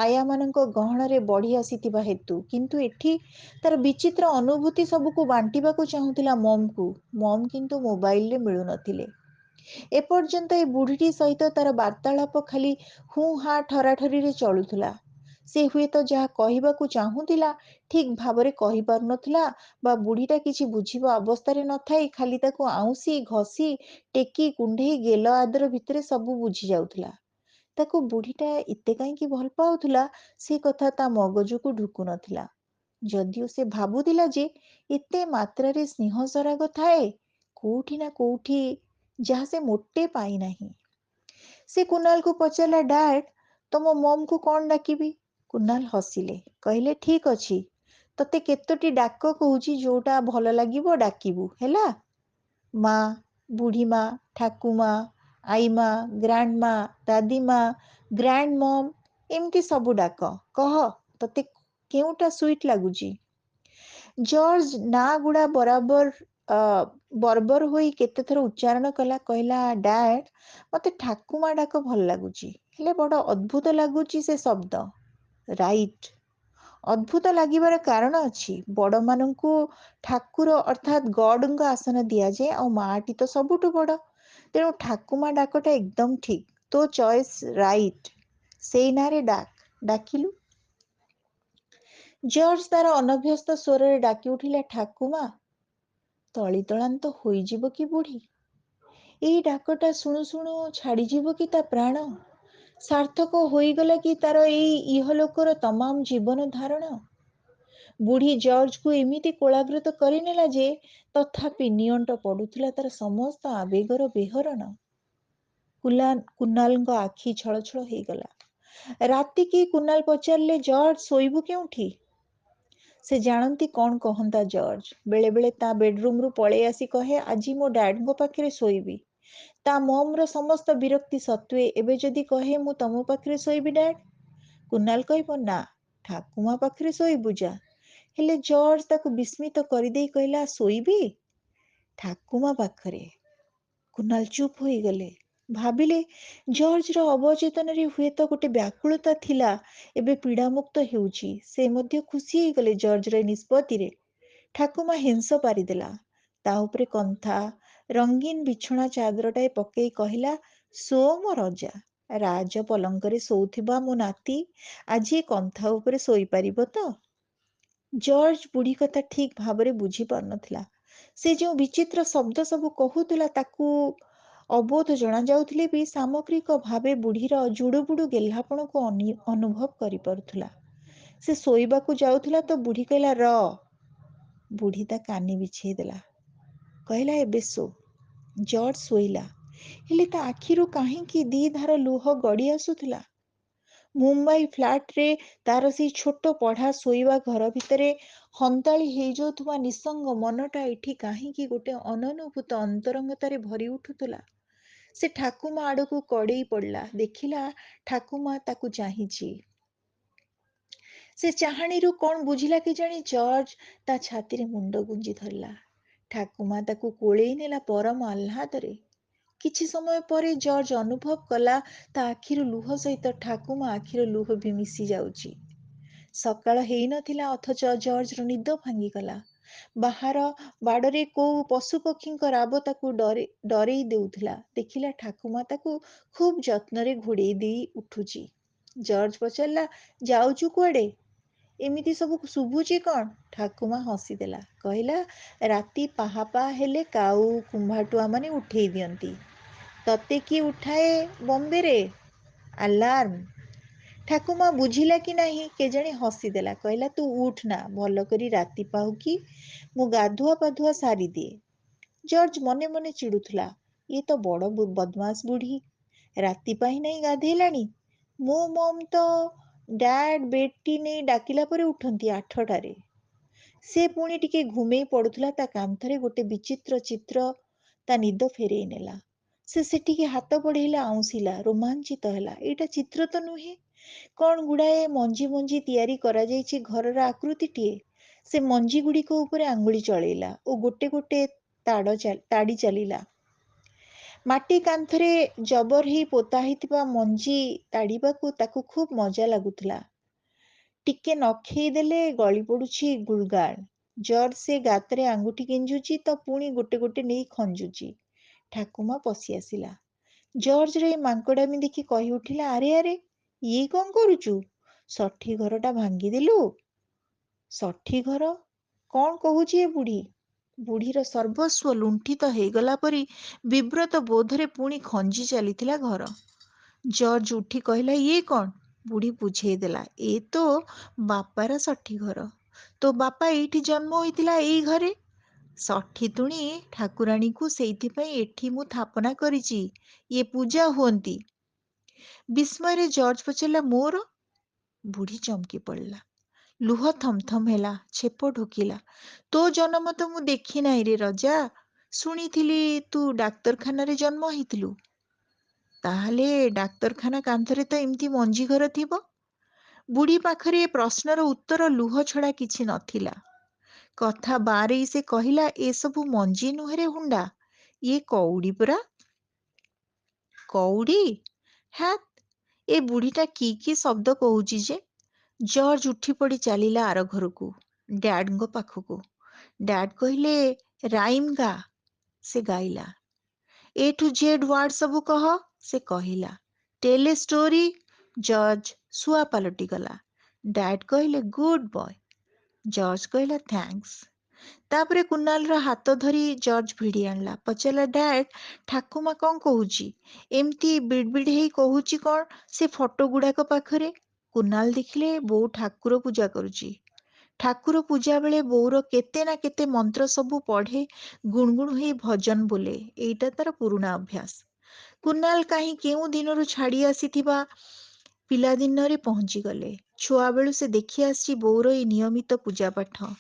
ଆୟାମାନଙ୍କ ଗହଣରେ ବଢ଼ି ଆସିଥିବା ହେତୁ। କିନ୍ତୁ ଏଠି ତାର ବିଚିତ୍ର ଅନୁଭୂତି ସବୁକୁ ବାଣ୍ଟିବାକୁ ଚାହୁଁଥିଲା ମମ୍କୁ। ମମ୍ କିନ୍ତୁ ମୋବାଇଲରେ ମିଳୁନଥିଲେ। ଏପର୍ଯ୍ୟନ୍ତ ଏ ବୁଢ଼ୀଟି ସହିତ ତାର ବାର୍ତ୍ତାଳାପ ଖାଲି ହୁଁ ହାଁ ଠରାଠରିରେ ଚଳୁଥିଲା। ସେ ହୁଏତ ଯାହା କହିବାକୁ ଚାହୁଁଥିଲା ଠିକ୍ ଭାବରେ କହିପାରୁନଥିଲା, ବା ବୁଢ଼ୀଟା କିଛି ବୁଝିବା ଅବସ୍ଥାରେ ନଥାଇ ଖାଲି ତାକୁ ଆଉଁସି ଘଷି ଟେକି କୁଣ୍ଢେଇ ଗେଲ ଆଦର ଭିତରେ ସବୁ ବୁଝି ଯାଉଥିଲା। ତାକୁ ବୁଢ଼ୀଟା ଏତେ କାହିଁକି ଭଲ ପାଉଥିଲା, ସେ କଥା ତା ମଗଜକୁ ଢୁକୁ ନଥିଲା। ଯଦିଓ ସେ ଭାବୁଥିଲା ଯେ ଏତେ ମାତ୍ରାରେ ସ୍ନେହ ସରାଗ ଥାଏ କୋଉଠି ନା କୋଉଠି, ଯାହା ସେ ମୋଟେ ପାଇନାହିଁ। ସେ କୁନାଲକୁ ପଚାରିଲା, ଡ୍ୟାଡ୍, ତମ ମମ୍କୁ କ'ଣ ଡାକିବି? କୁନାଲ ହସିଲେ, କହିଲେ, ଠିକ୍ ଅଛି, ତତେ କେତୋଟି ଡାକ କହୁଛି, ଯୋଉଟା ଭଲ ଲାଗିବ ଡାକିବୁ, ହେଲା? ମା, ବୁଢ଼ୀମା, ଠାକୁମା, ଆଈମା, ଗ୍ରାଣ୍ଡମା, ଦାଦିମା, ଗ୍ରାଣ୍ଡ ମମ୍, ଏମିତି ସବୁ ଡାକ। କହ, ତତେ କେଉଁଟା ସୁଇଟ୍ ଲାଗୁଛି? ଜର୍ଜ ନାଁ ଗୁଡ଼ା ବର୍ବର ହୋଇ କେତେଥର ଉଚ୍ଚାରଣ କଲା। କହିଲା, ଡ୍ୟାଡ୍, ମତେ ଠାକୁମା ଡାକ ଭଲ ଲାଗୁଛି। ହେଲେ ବଡ଼ ଅଦ୍ଭୁତ ଲାଗୁଛି ସେ ଶବ୍ଦ। ରାଇଟ୍। ଅଦ୍ଭୁତ ଲାଗିବାର କାରଣ ଅଛି। ବଡ଼ମାନଙ୍କୁ ଠାକୁର ଅର୍ଥାତ୍ ଗଡ୍ଙ୍କ ଆସନ ଦିଆଯାଏ, ଆଉ ମାଆଟି ତ ସବୁଠୁ ବଡ଼। ତେଣୁ ଠାକୁମା ଡାକଟା ଏକଦମ ଠିକ୍। ତୋ ଚଏସ୍ ରାଇଟ୍। ସେଇ ନାଁରେ ଡାକିଲୁ। ଜର୍ଜ ତାର ଅନଭ୍ୟସ୍ତ ସ୍ୱରରେ ଡାକି ଉଠିଲା, ଠାକୁମା। ତଳିତଳାନ୍ତ ହୋଇଯିବ କି ବୁଢ଼ୀ? ଏଇ ଡାକଟା ଶୁଣୁ ଶୁଣୁ ଛାଡ଼ିଯିବ କି ତା ପ୍ରାଣ? ସାର୍ଥକ ହୋଇଗଲା କି ତାର ଏଇ ଇହଲୋକର ତମାମ ଜୀବନ ଧାରଣ? ବୁଢ଼ୀ ଜର୍ଜକୁ ଏମିତି କୋଳାଗ୍ରତ କରିନେଲା ଯେ ତଥାପି ନିଅଣ୍ଟ ପଡ଼ୁଥିଲା ତାର ସମସ୍ତ ଆବେଗର ବେହରଣ। କୁନାଲଙ୍କ ଆଖି ଛଳଛଳ ହେଇଗଲା। ରାତିକି କୁନାଲ ପଚାରିଲେ, ଜର୍ଜ, ଶୋଇବୁ କେଉଁଠି? ସେ ଜାଣନ୍ତି କ'ଣ କହନ୍ତା ଜର୍ଜ। ବେଳେ ବେଳେ ତା ବେଡରୁମରୁ ପଳେଇ ଆସି କହେ, ଆଜି ମୋ ଡ୍ୟାଡ୍ଙ୍କ ପାଖରେ ଶୋଇବି। ତା ମମ୍ର ସମସ୍ତ ବିରକ୍ତି ସତ୍ତ୍ୱେ ଏବେ ଯଦି କହେ, ମୁଁ ତମ ପାଖରେ ଶୋଇବି ଡ୍ୟାଡ୍, କୁନାଲ କହିବ, ନା, ଠାକୁମା ପାଖରେ ଶୋଇବୁ ଯା। ହେଲେ ଜର୍ଜ ତାକୁ ବିସ୍ମିତ କରିଦେଇ କହିଲା, ଶୋଇବି ଠାକୁମା ପାଖରେ। କୁନାଲ ଚୁପ୍ ହୋଇଗଲେ। ଭାବିଲେ, ଜର୍ଜର ଅବଚେତନରେ ହୁଏତ ଗୋଟେ ବ୍ୟାକୁଳତା ଥିଲା, ଏବେ ପୀଡ଼ାମୁକ୍ତ ହେଉଛି। ସେ ମଧ୍ୟ ଖୁସି ହେଇଗଲେ ଜର୍ଜର ନିଷ୍ପତ୍ତିରେ। ଠାକୁମା ହେଁସ ପାରିଦେଲା। ତା ଉପରେ କନ୍ଥା, ରଙ୍ଗୀନ ବିଛଣା ଚାଦରଟାଏ ପକେଇ କହିଲା, ଶୋ ମୋ ରଜା। ରାଜ ପଲଙ୍କରେ ଶୋଉଥିବା ମୋ ନାତି, ଆଜି ଏ କନ୍ଥା ଉପରେ ଶୋଇପାରିବ ତ? ଜର୍ଜ ବୁଢ଼ୀ କଥା ଠିକ୍ ଭାବରେ ବୁଝି ପାରୁନଥିଲା। ସେ ଯେଉଁ ବିଚିତ୍ର ଶବ୍ଦ ସବୁ କହୁଥିଲା, ତାକୁ ଅବୋଧ ଜଣାଯାଉଥିଲେ ବି ସାମଗ୍ରିକ ଭାବେ ବୁଢ଼ୀର ଜୁଡ଼ୁବୁଡ଼ୁ ଗେହ୍ଲାପଣକୁ ଅନୁଭବ କରିପାରୁଥିଲା। ସେ ଶୋଇବାକୁ ଯାଉଥିଲା ତ ବୁଢ଼ୀ କହିଲା, ର। ବୁଢ଼ୀ ତା କାନି ବିଛେଇ ଦେଲା। କହିଲା, ଏବେ ଶୋ। ଜର୍ଜ ଶୋଇଲା। ହେଲେ ତା ଆଖିରୁ କାହିଁକି 2 ଧାର ଲୁହ ଗଡ଼ି ଆସୁଥିଲା। ମୁମ୍ବାଇ ଫ୍ଲାଟରେ ତାର ସେଇ ଛୋଟ ପଢ଼ା ଶୋଇବା ଘର ଭିତରେ ହନ୍ତାଳି ହେଇଯାଉଥିବା ନିଃସଙ୍ଗ ମନଟା ଏଠି କାହିଁକି ଗୋଟେ ଅନନୁଭୂତ ଅନ୍ତରଙ୍ଗତାରେ ଭରି ଉଠୁଥିଲା। ସେ ଠାକୁମା ଆଡ଼କୁ କଡ଼େଇ ପଡ଼ିଲା। ଦେଖିଲା, ଠାକୁମା ତାକୁ ଚାହିଁଛି। ସେ ଚାହାଣୀରୁ କ'ଣ ବୁଝିଲା କେଜାଣି, ଜର୍ଜ ତା ଛାତିରେ ମୁଣ୍ଡ ଗୁଞ୍ଜି ଧରିଲା। ଠାକୁମା ତାକୁ କୋଳେଇ ନେଲା ପରମ ଆହ୍ଲାଦରେ। କିଛି ସମୟ ପରେ ଜର୍ଜ ଅନୁଭବ କଲା ତା ଆଖିରୁ ଲୁହ ସହିତ ଠାକୁମା ଆଖିର ଲୁହ ବି ମିଶି ଯାଉଛି। ସକାଳ ହେଇନଥିଲା ଅଥଚ ଜର୍ଜର ନିଦ ଭାଙ୍ଗିଗଲା। ବାହାର ବାଡରେ କୋଉ ପଶୁପକ୍ଷୀଙ୍କ ରାବ ତାକୁ ଡରେଇ ଦେଉଥିଲା। ଦେଖିଲା ଠାକୁମା ତାକୁ ଖୁବ୍ ଯତ୍ନରେ ଘୋଡେଇ ଦେଇ ଉଠୁଛି। ଜର୍ଜ ପଚାରିଲା, ଯାଉଛୁ କୁଆଡେ? ଏମିତି ସବୁ ଶୁଭୁଛି କଣ? ଠାକୁମା ହସିଦେଲା, କହିଲା, ରାତି ପାହା ପାହା ହେଲେ କାଉ କୁମ୍ଭାଟୁଆ ମାନେ ଉଠେଇ ଦିଅନ୍ତି। ତତେ କିଏ ଉଠାଏ ବମ୍ବେରେ? ଆଲାର୍ମ। ଠାକୁମା ବୁଝିଲା କି ନାହିଁ କେଜାଣି ହସିଦେଲା, କହିଲା, ତୁ ଉଠ ନା, ଭଲ କରି ରାତି ପାହୁ କି ମୁଁ ଗାଧୁଆ ପାଧୁଆ ସାରିଦିଏ। ଜର୍ଜ ମନେ ମନେ ଚିଡୁଥିଲା, ଇଏ ତ ବଡ ବଦମାସ ବୁଢୀ, ରାତି ପାହି ନାହିଁ ଗାଧେଇଲାଣି। ମୋ ମମ୍ ତ ଡ୍ୟାଡ୍ ବେଡ୍‌ଟି ନେଇ ଡାକିଲା ପରେ ଉଠନ୍ତି 8ଟାରେ। ସେ ପୁଣି ଟିକେ ଘୁମେଇ ପଡୁଥିଲା। ତା କାନ୍ଥରେ ଗୋଟେ ବିଚିତ୍ର ଚିତ୍ର ତା ନିଦ ଫେରେଇ ନେଲା। ସେ ସେଠିକି ହାତ ବଢେଇଲା, ଆଉଁସିଲା, ରୋମାଞ୍ଚିତ ହେଲା। ଏଇଟା ଚିତ୍ର ତ ନୁହେଁ, କଣ ଗୁଡାଏ ମଞ୍ଜି ମଞ୍ଜି ତିଆରି କରାଯାଇଛି ଘରର ଆକୃତିଟିଏ। ସେ ମଞ୍ଜି ଗୁଡ଼ିକ ଉପରେ ଆଙ୍ଗୁଳି ଚଳେଇଲା ଓ ଗୋଟେ ଗୋଟେ ତାଡି ଚାଲିଲା। ମାଟି କାନ୍ଥରେ ଜବର ହେଇ ପୋତା ହେଇଥିବା ମଞ୍ଜି ତାଡିବାକୁ ତାକୁ ଖୁବ୍ ମଜା ଲାଗୁଥିଲା। ଟିକେ ନଖେଇ ଦେଲେ ଗଳି ପଡୁଛି ଗୁଳଗାଳ। ଜର୍ଜ ସେ ଗାତରେ ଆଙ୍ଗୁଠି ଗେଞ୍ଜୁଛି ତ ପୁଣି ଗୋଟେ ଗୋଟେ ନେଇ ଖଞ୍ଜୁଛି। ଠାକୁମା ପଶି ଆସିଲା। ଜର୍ଜର ଏ ମାଙ୍କଡାମି ଦେଖି କହି ଉଠିଲା, ଆରେ ଆରେ, ଇଏ କଣ କରୁଛୁ? ଷଠି ଘରଟା ଭାଙ୍ଗିଦେଲୁ? ଷଠି ଘର? କଣ କହୁଛି ଏ ବୁଢୀ? ବୁଢୀର ସର୍ବସ୍ୱ ଲୁଣ୍ଠିତ ହେଇଗଲା ପରି ବିବ୍ରତ ବୋଧରେ ପୁଣି ଖଞ୍ଜି ଚାଲିଥିଲା ଘର। ଜର୍ଜ ଉଠି କହିଲା, ଇଏ କଣ? ବୁଢୀ ବୁଝେଇ ଦେଲା, ଏ ତ ବାପାର ଷଠି ଘର। ତୋ ବାପା ଏଇଠି ଜନ୍ମ ହୋଇଥିଲା, ଏଇ ଘରେ। ଷଠି ତୁଣି ଠାକୁରାଣୀକୁ ସେଇଥିପାଇଁ ଏଠି ମୁଁ ଥାପନା କରିଛି, ଇଏ ପୂଜା ହୁଅନ୍ତି। ବିସ୍ମୟରେ ଜର୍ଜ ପଚାରିଲା, ମୋର? ବୁଢୀ ଚମକି ପଡିଲା, ଲୁହ ଥମଥମ ହେଲା, ଛେପ ଢୋକିଲା। ତୋ ଜନ୍ମ ତ ମୁଁ ଦେଖି ନାହିଁ ରେ ରଜା। ଶୁଣିଥିଲି ତୁ ଡାକ୍ତରଖାନାରେ ଜନ୍ମ ହେଇଥିଲୁ। ତାହେଲେ ଡାକ୍ତରଖାନା କାନ୍ଥରେ ତ ଏମିତି ମଞ୍ଜି ଘର ଥିବ? ବୁଢୀ ପାଖରେ ଏ ପ୍ରଶ୍ନର ଉତ୍ତର ଲୁହ ଛଡା କିଛି ନଥିଲା। କଥା ବାରେଇ ସେ କହିଲା, ଏସବୁ ମଞ୍ଜି ନୁହେଁରେ ହୁଣ୍ଡା, ଇଏ କଉଡି ପରା। କଉଡି? ହ୍ୟାତ୍, ଏ ବୁଢୀଟା କି ଶବ୍ଦ କହୁଛି ଯେ? ଜର୍ଜ ଉଠି ପଡି ଚାଲିଲା ଆର ଘରକୁ, ଡ୍ୟାଡ୍‌ଙ୍କ ପାଖକୁ। ଡ୍ୟାଡ୍ କହିଲେ, ରାଇମ୍ ଗା। ସେ ଗାଇଲା। ଏ ଟୁ ଜେଡ୍ ୱାର୍ଡ ସବୁ କହ। ସେ କହିଲା, ଟେଲ୍ ଏ ଷ୍ଟୋରି। ଜର୍ଜ ଶୁଆ ପାଲଟିଗଲା। ଡ୍ୟାଡ୍ କହିଲେ, ଗୁଡ୍ ବୟ। ଜର୍ଜ କହିଲା, ଥ୍ୟାଙ୍କ୍ସ। ତାପରେ କୁନାଲର ହାତ ଧରି ଜର୍ଜ ଭିଡି ଆଣିଲା। ପଚାରିଲା, ଡ୍ୟାଡ୍, ଠାକୁମା କଣ କହୁଛି? ଏମିତି ବିଡ୍ ହେଇ କହୁଛି କଣ ସେ ଫଟୋ ଗୁଡାକ ପାଖରେ? କୁନାଲ ଦେଖିଲେ ବୋଉ ଠାକୁର ପୂଜା କରୁଛି। ଠାକୁର ପୂଜା ବେଳେ ବୋଉର କେତେ ନା କେତେ ମନ୍ତ୍ର ସବୁ ପଢେ, ଗୁଣଗୁଣ ହେଇ ଭଜନ ବୋଲେ। ଏଇଟା ତାର ପୁରୁଣା ଅଭ୍ୟାସ। କୁନାଲ କାହିଁ କେଉଁ ଦିନରୁ ଛାଡି ଆସିଥିବା ପିଲାଦିନରେ ପହଞ୍ଚିଗଲେ। ଛୁଆବେଳୁ ସେ ଦେଖି ଆସିଛି ବୋଉର ଏଇ ନିୟମିତ ପୂଜା ପାଠ।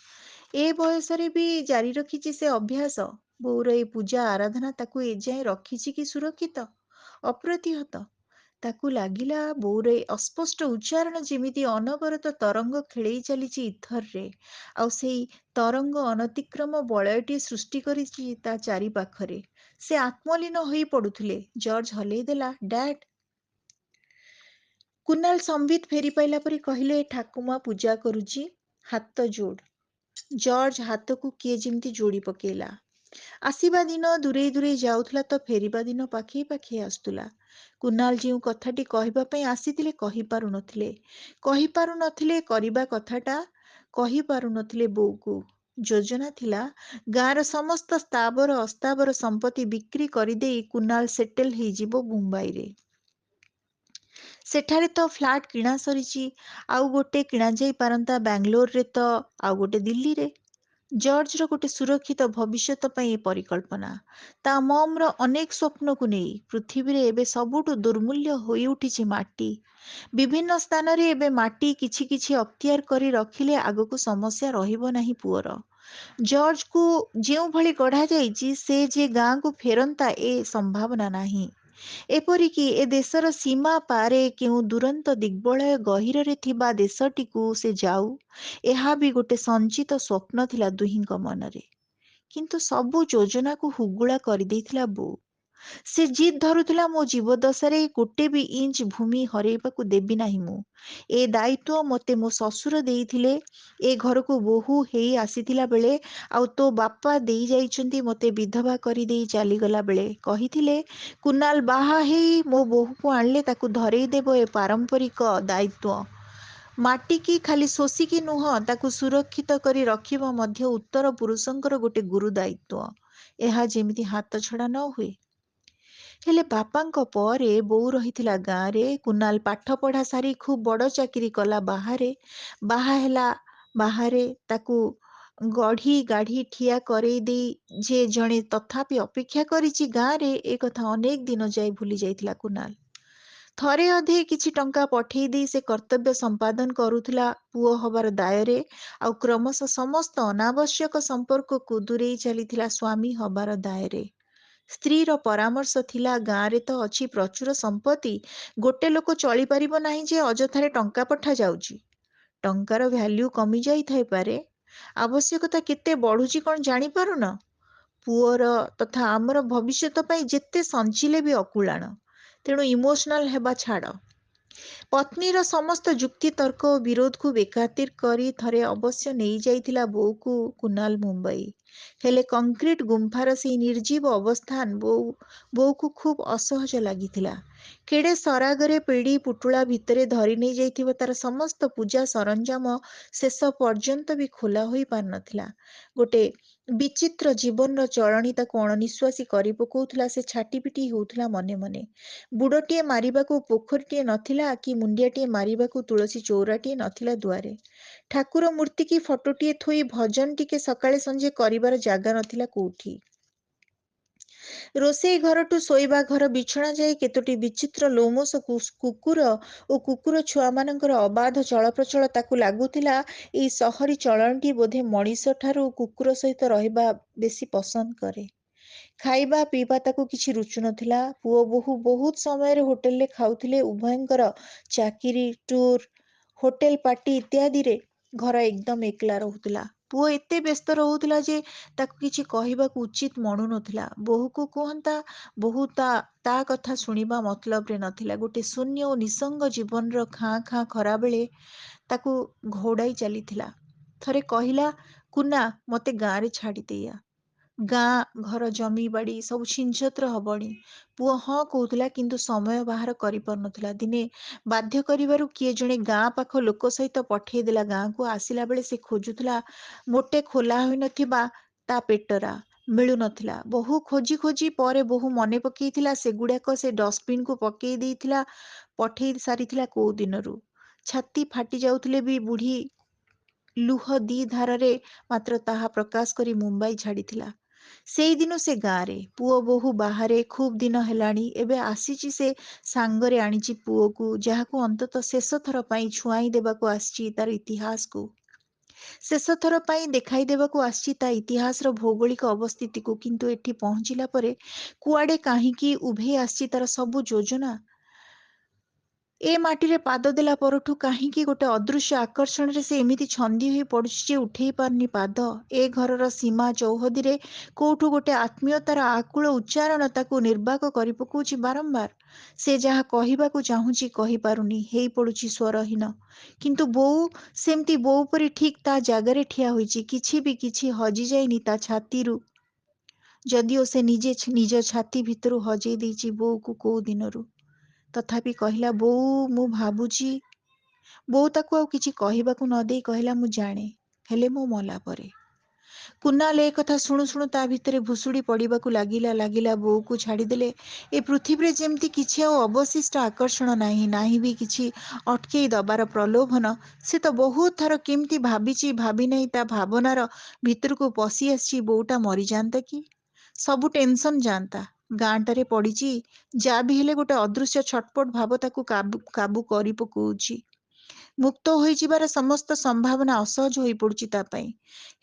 ଏ ବୟସରେ ବି ଜାରି ରଖିଛି ସେ ଅଭ୍ୟାସ। ବୋଉର ଏଇ ପୂଜା ଆରାଧନା ତାକୁ ଏଯାଏଁ ରଖିଛି କି ସୁରକ୍ଷିତ, ଅପ୍ରତିହତ। ତାକୁ ଲାଗିଲା ବୋଉର ଏ ଅସ୍ପଷ୍ଟ ଉଚ୍ଚାରଣ ଯେମିତି ଅନବରତ ତରଙ୍ଗ ଖେଳେଇ ଚାଲିଛି ଇଥରରେ, ଆଉ ସେଇ ତରଙ୍ଗ ଅନତିକ୍ରମ ବଳୟଟିଏ ସୃଷ୍ଟି କରିଛି ତା ଚାରିପାଖରେ। ସେ ଆତ୍ମଲୀନ ହୋଇ ପଡୁଥିଲେ। ଜର୍ଜ ହଲେଇ ଦେଲା, ଡ୍ୟାଡ୍। କୁନାଲ ସମ୍ବିତ ଫେରି ପାଇଲା ପରି କହିଲେ, ଠାକୁମା ପୂଜା କରୁଛି, ହାତ ଯୋଡ। ଜର୍ଜ ହାତକୁ କିଏ ଯେମିତି ଯୋଡି ପକେଇଲା। ଆସିବା ଦିନ ଦୂରେଇ ଦୂରେଇ ଯାଉଥିଲା ତ ଫେରିବା ଦିନ ପାଖେଇ ପାଖେଇ ଆସୁଥିଲା। କୁନାଲ ଯେଉଁ କଥାଟି କହିବା ପାଇଁ ଆସିଥିଲେ କହିପାରୁନଥିଲେ କରିବା କଥାଟା କହିପାରୁନଥିଲେ ବୋଉକୁ। ଯୋଜନା ଥିଲା, ଗାଁର ସମସ୍ତ ସ୍ଥାବର ଅସ୍ଥାବର ସମ୍ପତ୍ତି ବିକ୍ରି କରିଦେଇ କୁନାଲ ସେଟେଲ୍ ହେଇଯିବ ମୁମ୍ବାଇରେ। ସେଠାରେ ତ ଫ୍ଲାଟ୍ କିଣା ସରିଛି, ଆଉ ଗୋଟେ କିଣାଯାଇ ପାରନ୍ତା ବାଙ୍ଗାଲୋରରେ, ତ ଆଉ ଗୋଟେ ଦିଲ୍ଲୀରେ। ଜର୍ଜର ଗୋଟେ ସୁରକ୍ଷିତ ଭବିଷ୍ୟତ ପାଇଁ ଏ ପରିକଳ୍ପନା। ତା ମମ୍‌ର ଅନେକ ସ୍ୱପ୍ନକୁ ନେଇ। ପୃଥିବୀରେ ଏବେ ସବୁଠୁ ଦୁର୍ମୂଲ୍ୟ ହୋଇ ଉଠିଛି ମାଟି। ବିଭିନ୍ନ ସ୍ଥାନରେ ଏବେ ମାଟି କିଛି କିଛି ଅକ୍ତିଆର କରି ରଖିଲେ ଆଗକୁ ସମସ୍ୟା ରହିବ ନାହିଁ ପୁଅର। ଜର୍ଜକୁ ଯେଉଁଭଳି ଗଢ଼ାଯାଇଛି, ସେ ଯେ ଗାଁକୁ ଫେରନ୍ତା ଏ ସମ୍ଭାବନା ନାହିଁ। ଏପରିକି ଏ ଦେଶର ସୀମା ପାରେ କେଉଁ ଦୁରନ୍ତ ଦିଗ୍ବଳୟ ଗହୀରରେ ଥିବା ଦେଶଟିକୁ ସେ ଯାଉ, ଏହା ବି ଗୋଟେ ସଞ୍ଚିତ ସ୍ୱପ୍ନ ଥିଲା ଦୁହିଁଙ୍କ ମନରେ। କିନ୍ତୁ ସବୁ ଯୋଜନାକୁ ହୁଗୁଳା କରିଦେଇଥିଲା ବୋଉ। ସେ ଜିଦ୍ ଧରୁଥିଲା ମୋ ଜୀବଦଶାରେ ଗୋଟେ ବି ଇଞ୍ଚ ଭୂମି ହରେଇବାକୁ ଦେବି ନାହିଁ ମୁଁ। ଏ ଦାୟିତ୍ୱ ମୋତେ ମୋ ଶ୍ୱଶୁର ଦେଇଥିଲେ ଏ ଘରକୁ ବୋହୂ ହେଇ ଆସିଥିଲା ବେଳେ, ଆଉ ତୋ ବାପା ଦେଇ ଯାଇଛନ୍ତି ମୋତେ ବିଧବା କରିଦେଇ ଚାଲିଗଲା ବେଳେ। କହିଥିଲେ କୁନାଲ ବାହା ହେଇ ମୋ ବୋହୂକୁ ଆଣିଲେ ତାକୁ ଧରେଇ ଦେବ ଏ ପାରମ୍ପରିକ ଦାୟିତ୍ୱ। ମାଟିକି ଖାଲି ଶୋଷିକି ନୁହଁ, ତାକୁ ସୁରକ୍ଷିତ କରି ରଖିବା ମଧ୍ୟ ଉତ୍ତର ପୁରୁଷଙ୍କର ଗୋଟେ ଗୁରୁ ଦାୟିତ୍ୱ। ଏହା ଯେମିତି ହାତଛଡ଼ା ନ ହୁଏ। ହେଲେ ବାପାଙ୍କ ପରେ ବୋଉ ରହିଥିଲା ଗାଁରେ। କୁନାଲ ପାଠ ପଢ଼ା ସାରି ଖୁବ୍ ବଡ଼ ଚାକିରି କଲା ବାହାରେ। ବାହା ହେଲା ବାହାରେ। ତାକୁ ଗଢ଼ି ଗାଢ଼ି ଠିଆ କରେଇ ଦେଇ ଯେ ଜଣେ ତଥାପି ଅପେକ୍ଷା କରିଛି ଗାଁରେ, ଏ କଥା ଅନେକ ଦିନ ଯାଏ ଭୁଲି ଯାଇଥିଲା କୁନାଲ। ଥରେ ଅଧେ କିଛି ଟଙ୍କା ପଠେଇ ଦେଇ ସେ କର୍ତ୍ତବ୍ୟ ସମ୍ପାଦନ କରୁଥିଲା ପୁଅ ହବାର ଦାୟରେ, ଆଉ କ୍ରମଶଃ ସମସ୍ତ ଅନାବଶ୍ୟକ ସମ୍ପର୍କକୁ ଦୂରେଇ ଚାଲିଥିଲା ସ୍ୱାମୀ ହବାର ଦାୟରେ। ସ୍ତ୍ରୀର ପରାମର୍ଶ ଥିଲା, ଗାଁରେ ତ ଅଛି ପ୍ରଚୁର ସମ୍ପତ୍ତି, ଗୋଟେ ଲୋକ ଚଳିପାରିବ ନାହିଁ ଯେ ଅଯଥାରେ ଟଙ୍କା ପଠାଯାଉଛି। ଟଙ୍କାର ଭ୍ୟାଲ୍ୟୁ କମି ଯାଇଥାଇପାରେ, ଆବଶ୍ୟକତା କେତେ ବଢ଼ୁଛି କ'ଣ ଜାଣିପାରୁନ? ପୁଅର ତଥା ଆମର ଭବିଷ୍ୟତ ପାଇଁ ଯେତେ ସଞ୍ଚିଲେ ବି ଅକୁଳାଣ। ତେଣୁ ଇମୋସନାଲ ହେବା ଛାଡ଼। ପତ୍ନୀର ସମସ୍ତ ଯୁକ୍ତିତର୍କ ଓ ବିରୋଧକୁ ବେଖାତିର କରି ଥରେ ଅବଶ୍ୟ ନେଇଯାଇଥିଲା ବୋଉକୁ କୁନାଲ ମୁମ୍ବାଇ। ହେଲେ କଂକ୍ରିଟ ଗୁମ୍ଫାର ସେହି ନିର୍ଜୀବ ଅବସ୍ଥାନ ବୋଉକୁ ଖୁବ୍ ଅସହଜ ଲାଗିଥିଲା। କେଡ଼େ ସରାଗରେ ପିଢ଼ି ପୁଟୁଳା ଭିତରେ ଧରି ନେଇଯାଇଥିବା ତାର ସମସ୍ତ ପୂଜା ସରଞ୍ଜାମ ଶେଷ ପର୍ଯ୍ୟନ୍ତ ବି ଖୋଲା ହୋଇ ପାରିନଥିଲା। ଗୋଟେ ବିଚିତ୍ର ଜୀବନର ଚଳଣି ତାକୁ ଅଣନିଶ୍ୱାସୀ କରି ପକଉଥିଲା। ସେ ଛାଟିପିଟି ହେଉଥିଲା ମନେ ମନେ। ବୁଡ଼ଟିଏ ମାରିବାକୁ ପୋଖରୀଟିଏ ନଥିଲା, କି ମୁଣ୍ଡିଆଟିଏ ମାରିବାକୁ ତୁଳସୀ ଚଉରାଟିଏ ନଥିଲା ଦୁଆରେ। ଠାକୁର ମୂର୍ତ୍ତି କି ଫଟୋଟିଏ ଥୋଇ ଭଜନ ଟିକେ ସକାଳେ ସଞ୍ଜେ କରିବାର ଜାଗା ନଥିଲା କୋଉଠି। ରୋଷେଇ ଘରଠୁ ଶୋଇବା ଘର ବିଛଣା ଯାଏ କେତୋଟି ବିଚିତ୍ର ଲୋମଶ କୁକୁର ଓ କୁକୁର ଛୁଆମାନଙ୍କର ଅବାଧ ଚଳପ୍ରଚଳ ତାକୁ ଲାଗୁଥିଲା ଏଇ ସହରୀ ଚଳଣିଟି ବୋଧେ ମଣିଷ ଠାରୁ କୁକୁର ସହିତ ରହିବା ବେଶୀ ପସନ୍ଦ କରେ। ଖାଇବା ପିଇବା ତାକୁ କିଛି ରୁଚୁନଥିଲା। ପୁଅ ବୋହୂ ବହୁତ ସମୟରେ ହୋଟେଲରେ ଖାଉଥିଲେ। ଉଭୟଙ୍କର ଚାକିରି, ଟୁର୍, ହୋଟେଲ ପାର୍ଟି ଇତ୍ୟାଦିରେ ଘର ଏକଦମ ଏକଲା ରହୁଥିଲା। ପୁଅ ଏତେ ବ୍ୟସ୍ତ ରହୁଥିଲା ଯେ ତାକୁ କିଛି କହିବାକୁ ଉଚିତ ମଣୁନଥିଲା। ବୋହୂକୁ କୁହନ୍ତା, ବୋହୂ ତା କଥା ଶୁଣିବା ମତଲବରେ ନଥିଲା। ଗୋଟେ ଶୂନ୍ୟ ଓ ନିଃସଙ୍ଗ ଜୀବନର ଖାଁ ଖାଁ ଖରାବେଳେ ତାକୁ ଘୋଡ଼ାଇ ଚାଲିଥିଲା। ଥରେ କହିଲା, କୁନା ମୋତେ ଗାଁରେ ଛାଡ଼ି ଦେଇଆ। ଗାଁ ଘର ଜମି ବାଡ଼ି ସବୁ ଛିନଛତ୍ର ହବଣି। ପୁଅ ହଁ କହୁଥିଲା, କିନ୍ତୁ ସମୟ ବାହାର କରିପାରୁନଥିଲା। ଦିନେ ବାଧ୍ୟ କରିବାରୁ କିଏ ଜଣେ ଗାଁ ପାଖ ଲୋକ ସହିତ ପଠେଇ ଦେଲା ଗାଁକୁ। ଆସିଲା ବେଳେ ସେ ଖୋଜୁଥିଲା ମୋଟେ ଖୋଲା ହୋଇନଥିବା ତା ପେଟରା। ମିଳୁନଥିଲା। ବହୁ ଖୋଜି ଖୋଜି ପରେ ବୋହୂ ମନେ ପକେଇଥିଲା ସେଗୁଡ଼ାକ ସେ ଡଷ୍ଟବିନ୍କୁ ପକେଇ ଦେଇଥିଲା, ପଠେଇ ସାରିଥିଲା କୋଉ ଦିନରୁ। ଛାତି ଫାଟି ଯାଉଥିଲେ ବି ବୁଢ଼ୀ ଲୁହ ଦି ଧାରରେ ମାତ୍ର ତାହା ପ୍ରକାଶ କରି ମୁମ୍ବାଇ ଛାଡ଼ିଥିଲା। ସେଇଦିନୁ ସେ ଗାଁରେ। ପୁଅ ବୋହୂ ବାହାରେ। ଖୁବ୍ ଦିନ ହେଲାଣି। ଏବେ ଆସିଛି ସେ ସାଙ୍ଗରେ ଆଣିଛି ପୁଅକୁ, ଯାହାକୁ ଅନ୍ତତଃ ଶେଷ ଥର ପାଇଁ ଛୁଆଇଁ ଦେବାକୁ ଆସିଛି ତାର ଇତିହାସକୁ। ଶେଷ ଥର ପାଇଁ ଦେଖାଇ ଦେବାକୁ ଆସିଛି ତା ଇତିହାସର ଭୌଗୋଳିକ ଅବସ୍ଥିତିକୁ। କିନ୍ତୁ ଏଠି ପହଞ୍ଚିଲା ପରେ କୁଆଡ଼େ କାହିଁକି ଉଭେଇ ଆସିଛି ତାର ସବୁ ଯୋଜନା। ଏ ମାଟିରେ ପାଦ ଦେଲା ପରଠୁ କାହିଁକି ଗୋଟେ ଅଦୃଶ୍ୟ ଆକର୍ଷଣରେ ସେ ଏମିତି ଛନ୍ଦି ହୋଇ ପଡ଼ୁଛି ଯେ ଉଠେଇ ପାରୁନି ପାଦ। ଏ ଘରର ସୀମା ଚୌହଦିରେ କୋଉଠୁ ଗୋଟେ ଆତ୍ମୀୟତାର ଆକୁଳ ଉଚ୍ଚାରଣ ତାକୁ ନିର୍ବାକ କରି ପକଉଛି ବାରମ୍ବାର। ସେ ଯାହା କହିବାକୁ ଚାହୁଁଛି କହିପାରୁନି, ହେଇ ପଡ଼ୁଛି ସ୍ୱରହୀନ। କିନ୍ତୁ ବୋଉ ସେମିତି ବୋଉ ପରି ଠିକ୍ ତା ଜାଗାରେ ଠିଆ ହୋଇଛି। କିଛି ବି କିଛି ହଜିଯାଇନି ତା ଛାତିରୁ, ଯଦିଓ ସେ ନିଜେ ନିଜ ଛାତି ଭିତରୁ ହଜେଇ ଦେଇଛି ବୋଉକୁ କୋଉ ଦିନରୁ। ତଥାପି କହିଲା, ବୋଉ ମୁଁ ଭାବୁଛି। ବୋଉ ତାକୁ ଆଉ କିଛି କହିବାକୁ ନ ଦେଇ କହିଲା, ମୁଁ ଜାଣେ, ହେଲେ ମୁଁ ମଲା ପରେ। କୁନାଲ ଏ କଥା ଶୁଣୁ ଶୁଣୁ ତା ଭିତରେ ଭୁଷୁଡ଼ି ପଡ଼ିବାକୁ ଲାଗିଲା ବୋଉକୁ ଛାଡ଼ିଦେଲେ ଏ ପୃଥିବୀରେ ଯେମିତି କିଛି ଆଉ ଅବଶିଷ୍ଟ ଆକର୍ଷଣ ନାହିଁ, ନାହିଁ ବି କିଛି ଅଟକେଇ ଦବାର ପ୍ରଲୋଭନ। ସେ ତ ବହୁତ ଥର କେମିତି ଭାବିଛି, ଭାବି ନାହିଁ ତା ଭାବନାର ଭିତରକୁ ପଶି ଆସିଛି ବୋଉଟା ମରିଯାଆନ୍ତା କି। ସବୁ ଟେନସନ ଯାଆନ୍ତା। ଗାଁଟାରେ ପଡ଼ିଛି, ଯା ବି ହେଲେ ଗୋଟେ ଅଦୃଶ୍ୟ ଛଟପଟ ଭାବ ତାକୁ କାବୁ କରି ପକଉଛି। ମୁକ୍ତ ହୋଇଯିବାର ସମସ୍ତ ସମ୍ଭାବନା ଅସହଜ ହୋଇ ପଡ଼ୁଛି ତା ପାଇଁ।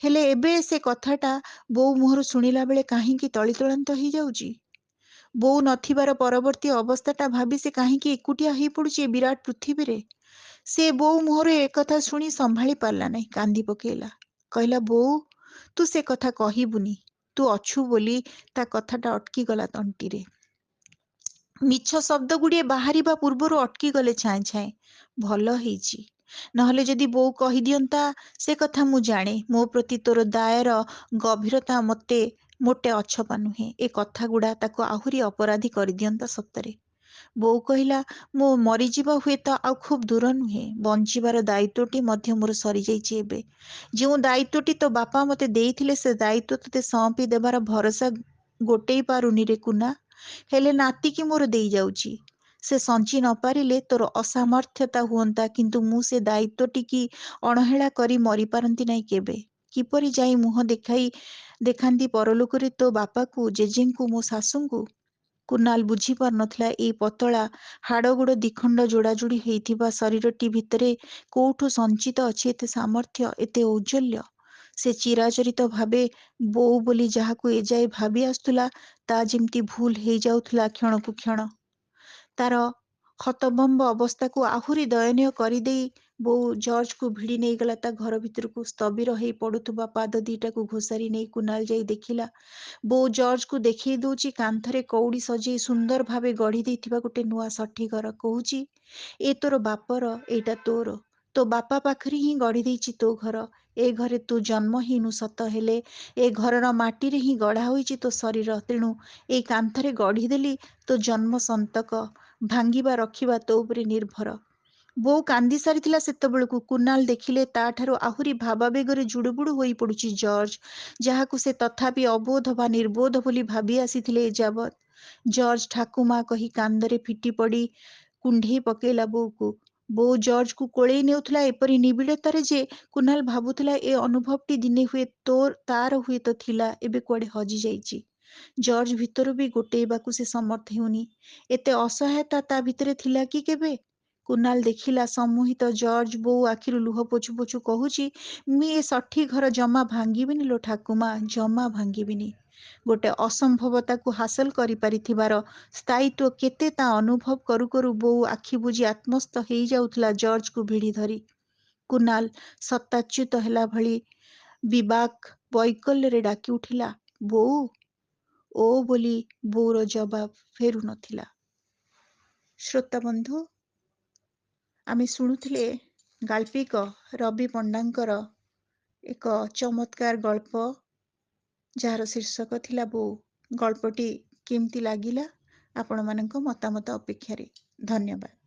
ହେଲେ ଏବେ ସେ କଥାଟା ବୋଉ ମୁହଁରୁ ଶୁଣିଲା ବେଳେ କାହିଁକି ତଳିତଳାନ୍ତ ହେଇଯାଉଛି। ବୋଉ ନଥିବାର ପରବର୍ତ୍ତୀ ଅବସ୍ଥାଟା ଭାବି ସେ କାହିଁକି ଏକୁଟିଆ ହେଇ ପଡ଼ୁଛି ଏ ବିରାଟ ପୃଥିବୀରେ। ସେ ବୋଉ ମୁହଁରୁ ଏକଥା ଶୁଣି ସମ୍ଭାଳି ପାରିଲା ନାହିଁ, କାନ୍ଦି ପକେଇଲା। କହିଲା, ବୋଉ ତୁ ସେ କଥା କହିବୁନି। ତୁ ଅଛୁ ବୋଲି ତା କଥାଟା ଅଟକିଗଲା ତଣ୍ଟିରେ। ମିଛ ଶବ୍ଦଗୁଡ଼ିଏ ବାହାରିବା ପୂର୍ବରୁ ଅଟକିଗଲେ ଛାଏଁ ଛାଏଁ। ଭଲ ହେଇଛି। ନହେଲେ ଯଦି ବୋଉ କହିଦିଅନ୍ତା, ସେ କଥା ମୁଁ ଜାଣେ। ମୋ ପ୍ରତି ତୋର ଦାୟର ଗଭୀରତା ମୋତେ ମୋଟେ ଅଛପା ନୁହେଁ। ଏ କଥାଗୁଡ଼ା ତାକୁ ଆହୁରି ଅପରାଧୀ କରିଦିଅନ୍ତା ସତରେ। ବୋଉ କହିଲା, ମୋ ମରିଯିବା ହୁଏତ ଆଉ ଖୁବ୍ ଦୂର ନୁହେଁ। ବଞ୍ଚିବାର ଦାୟିତ୍ୱଟି ମଧ୍ୟ ମୋର ସରିଯାଇଛି ଏବେ। ଯେଉଁ ଦାୟିତ୍ୱଟି ତୋ ବାପା ମୋତେ ଦେଇଥିଲେ, ସେ ଦାୟିତ୍ୱ ତୋତେ ସଅଁପି ଦେବାର ଭରସା ଗୋଟେଇ ପାରୁନି ରେ କୁନା। ହେଲେ ନାତିକି ମୋର ଦେଇଯାଉଛି। ସେ ସଞ୍ଚି ନ ପାରିଲେ ତୋର ଅସାମର୍ଥ୍ୟତା ହୁଅନ୍ତା, କିନ୍ତୁ ମୁଁ ସେ ଦାୟିତ୍ୱଟିକି ଅଣହେଳା କରି ମରିପାରନ୍ତି ନାହିଁ କେବେ। କିପରି ଯାଇ ମୁହଁ ଦେଖାନ୍ତି ପରଲୋକରେ ତୋ ବାପାକୁ, ଜେଜେଙ୍କୁ, ମୋ ଶାଶୁଙ୍କୁ। କୁନାଲ ବୁଝି ପାରୁନଥିଲା ଏଇ ପତଳା ହାଡ଼ଗୋଡ଼ ଦିଖଣ୍ଡ ଯୋଡ଼ାଯୋଡ଼ି ହେଇଥିବା ଶରୀରଟି ଭିତରେ କୋଉଠୁ ସଞ୍ଚିତ ଅଛି ଏତେ ସାମର୍ଥ୍ୟ, ଏତେ ଔଜ୍ଜ୍ୱଲ୍ୟ। ସେ ଚିରାଚରିତ ଭାବେ ବୋଉ ବୋଲି ଯାହାକୁ ଏଯାଏ ଭାବି ଆସୁଥିଲା, ତା ଯେମିତି ଭୁଲ ହେଇଯାଉଥିଲା କ୍ଷଣକୁ କ୍ଷଣ। ତାର ହତଭମ୍ବ ଅବସ୍ଥାକୁ ଆହୁରି ଦୟନୀୟ କରିଦେଇ ବୋଉ ଜର୍ଜକୁ ଭିଡ଼ି ନେଇଗଲା ତା ଘର ଭିତରକୁ। ସ୍ଥବିର ହେଇ ପଡ଼ୁଥିବା ପାଦ ଦିଟାକୁ ଘୋଷାରି ନେଇ କୁନାଲ ଯାଇ ଦେଖିଲା, ବୋଉ ଜର୍ଜକୁ ଦେଖେଇ ଦଉଛି କାନ୍ଥରେ କଉଡ଼ି ସଜେଇ ସୁନ୍ଦର ଭାବେ ଗଢ଼ି ଦେଇଥିବା ଗୋଟେ ନୂଆ ଷଠି ଘର। କହୁଛି, ଏ ତୋର ବାପର, ଏଇଟା ତୋର। ତୋ ବାପା ପାଖରେ ହିଁ ଗଢ଼ି ଦେଇଛି ତୋ ଘର। ଏ ଘରେ ତୁ ଜନ୍ମ ହେଇନୁ ସତ, ହେଲେ ଏ ଘରର ମାଟିରେ ହିଁ ଗଢ଼ା ହୋଇଛି ତୋ ଶରୀର। ତେଣୁ ଏଇ କାନ୍ଥରେ ଗଢ଼ିଦେଲି ତୋ ଜନ୍ମ ସନ୍ତକ। ଭାଙ୍ଗିବା ରଖିବା ତୋ ଉପରେ ନିର୍ଭର। ବୋଉ କାନ୍ଦି ସାରିଥିଲା ସେତେବେଳକୁ। କୁନାଲ ଦେଖିଲେ ତାଠାରୁ ଆହୁରି ଭାବାବେଗରେ ଜୁଡ଼ୁବୁଡ଼ୁ ହୋଇ ପଡ଼ୁଛି ଜର୍ଜ, ଯାହାକୁ ସେ ତଥାପି ଅବୋଧ ବା ନିର୍ବୋଧ ବୋଲି ଭାବି ଆସିଥିଲେ ଏଯାବତ୍। ଜର୍ଜ ଠାକୁମା କହି କାନ୍ଦରେ ଫିଟି ପଡ଼ି କୁଣ୍ଢେଇ ପକେଇଲା ବୋଉକୁ। ବୋଉ ଜର୍ଜକୁ କୋଳେଇ ନେଉଥିଲା ଏପରି ନିବିଡ଼ତାରେ ଯେ କୁନାଲ ଭାବୁଥିଲା ଏ ଅନୁଭବଟି ଦିନେ ହୁଏ ତାର ହୁଏତ ଥିଲା, ଏବେ କୁଆଡ଼େ ହଜିଯାଇଛି। ଜର୍ଜ ଭିତରୁ ବି ଗୋଟେଇବାକୁ ସେ ସମର୍ଥ ହେଉନି। ଏତେ ଅସହାୟତା ତା ଭିତରେ ଥିଲା କି କେବେ? କୁନାଲ ଦେଖିଲା ସମ୍ମୋହିତ ଜର୍ଜ ବୋଉ ଆଖିରୁ ଲୁହ ପୋଛୁ ପୋଛୁ କହୁଛି, ମୁଁ ଏ ଷଠି ଘର ଜମା ଭାଙ୍ଗିବିନି ଲୋ ଠାକୁମା, ଜମା ଭାଙ୍ଗିବିନି। ଗୋଟେ ଅସମ୍ଭବତାକୁ ହାସଲ କରିପାରିଥିବାର ସ୍ଥାୟିତ୍ୱ କେତେ ତା ଅନୁଭବ କରୁ କରୁ ବୋଉ ଆଖି ବୁଜି ଆତ୍ମସ୍ଥ ହେଇଯାଉଥିଲା ଜର୍ଜକୁ ଭିଡ଼ି ଧରି। କୁନାଲ ସତ୍ତାଚ୍ୟୁତ ହେଲା ଭଳି ବିବାକ୍ ବୈକଲ୍ୟରେ ଡାକି ଉଠିଲା, ବୋଉ। ଓ ବୋଲି ବୋଉର ଜବାବ ଫେରୁ ନଥିଲା। ଶ୍ରୋତା ବନ୍ଧୁ, ଆମେ ଶୁଣୁଥିଲେ ଗାଳ୍ପିକ ରବି ପଣ୍ଡାଙ୍କର ଏକ ଚମତ୍କାର ଗଳ୍ପ, ଯାହାର ଶୀର୍ଷକ ଥିଲା ବୋଉ। ଗଳ୍ପଟି କେମିତି ଲାଗିଲା? ଆପଣମାନଙ୍କ ମତାମତ ଅପେକ୍ଷାରେ। ଧନ୍ୟବାଦ।